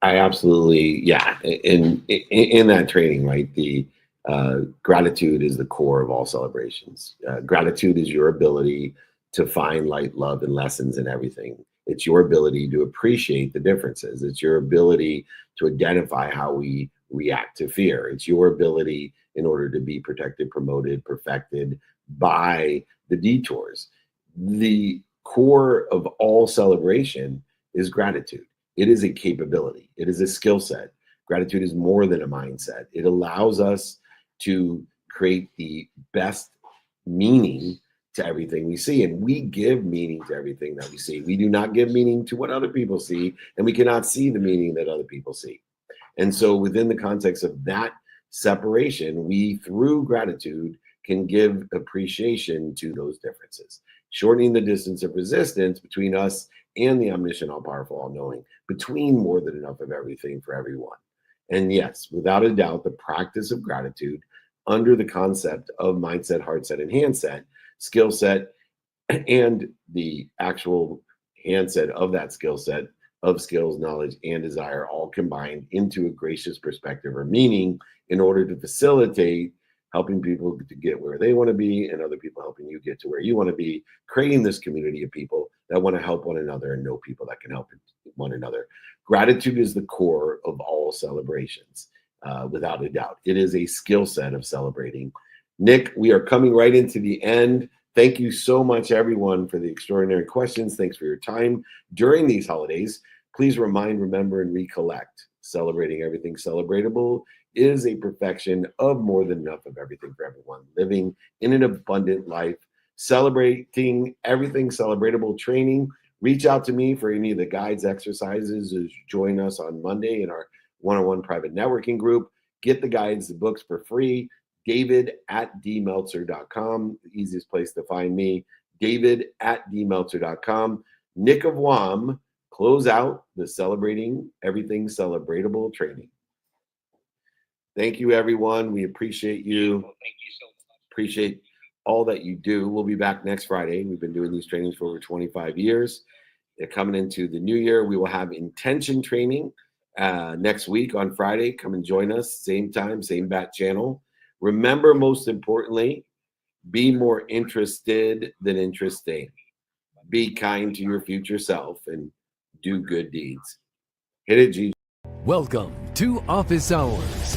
I absolutely, yeah. In that training, right, the gratitude is the core of all celebrations. Gratitude is your ability to find light, love, and lessons in everything. It's your ability to appreciate the differences. It's your ability to identify how we react to fear. It's your ability in order to be protected, promoted, perfected by the detours. The core of all celebration is gratitude. It is a capability. It is a skill set. Gratitude is more than a mindset. It allows us to create the best meaning to everything we see. And we give meaning to everything that we see. We do not give meaning to what other people see, and we cannot see the meaning that other people see. And so within the context of that separation, we, through gratitude, can give appreciation to those differences, shortening the distance of resistance between us and the omniscient, all-powerful, all-knowing, between more than enough of everything for everyone. And yes, without a doubt, the practice of gratitude under the concept of mindset, heart set, and handset, skill set, and the actual handset of that skill set of skills, knowledge, and desire all combined into a gracious perspective or meaning in order to facilitate helping people to get where they want to be and other people helping you get to where you want to be, creating this community of people that want to help one another and know people that can help one another. Gratitude is the core of all celebrations, without a doubt. It is a skill set of celebrating. Nick, we are coming right into the end. Thank you so much, everyone, for the extraordinary questions. Thanks for your time during these holidays. Please remember, and recollect. Celebrating everything celebratable is a perfection of more than enough of everything for everyone. Living in an abundant life, celebrating everything celebratable training. Reach out to me for any of the guides, exercises. Join us on Monday in our one-on-one private networking group. Get the guides, the books for free. David@dmeltzer.com, the easiest place to find me. David@dmeltzer.com. Nick of Wam, close out the Celebrating Everything Celebratable training. Thank you, everyone. We appreciate you. Thank you so much. Appreciate all that you do. We'll be back next Friday. We've been doing these trainings for over 25 years. They're coming into the new year. We will have intention training next week on Friday. Come and join us. Same time, same bat channel. Remember, most importantly, be more interested than interesting. Be kind to your future self and do good deeds. Hit it, G. Welcome to Office Hours,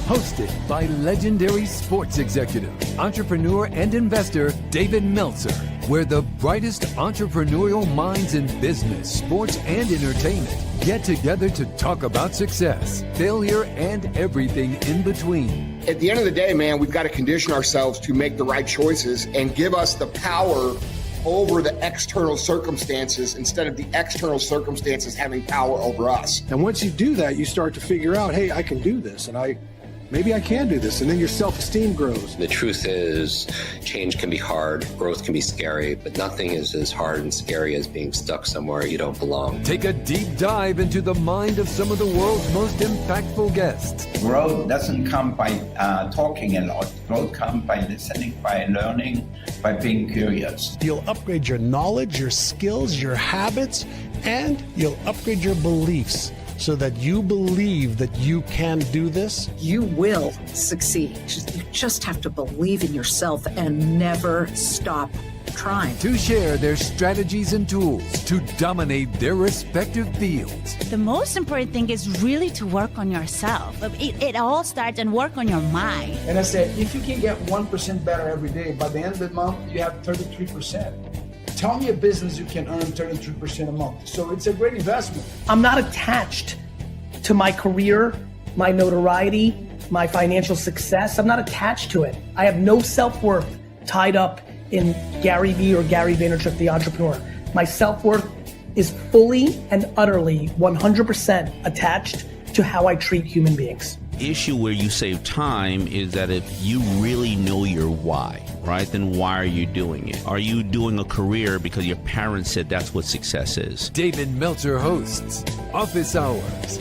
hosted by legendary sports executive, entrepreneur, and investor David Meltzer, where the brightest entrepreneurial minds in business, sports, and entertainment get together to talk about success, failure, and everything in between. At the end of the day, man, we've got to condition ourselves to make the right choices and give us the power over the external circumstances instead of the external circumstances having power over us. And once you do that, you start to figure out, hey, I can do this, and maybe I can do this, and then your self-esteem grows. The truth is, change can be hard, growth can be scary, but nothing is as hard and scary as being stuck somewhere you don't belong. Take a deep dive into the mind of some of the world's most impactful guests. Growth doesn't come by talking a lot. Growth comes by listening, by learning, by being curious. You'll upgrade your knowledge, your skills, your habits, and you'll upgrade your beliefs so that you believe that you can do this. You will succeed. You just have to believe in yourself and never stop trying. To share their strategies and tools to dominate their respective fields. The most important thing is really to work on yourself. It all starts and work on your mind. And I said, if you can get 1% better every day, by the end of the month, you have 33%. Tell me a business you can earn 33% a month. So it's a great investment. I'm not attached to my career, my notoriety, my financial success. I'm not attached to it. I have no self-worth tied up in Gary Vee or Gary Vaynerchuk, the entrepreneur. My self-worth is fully and utterly 100% attached to how I treat human beings. Issue where you save time is that if you really know your why, right, then why are you doing it? Are you doing a career because your parents said that's what success is? David Meltzer hosts Office Hours.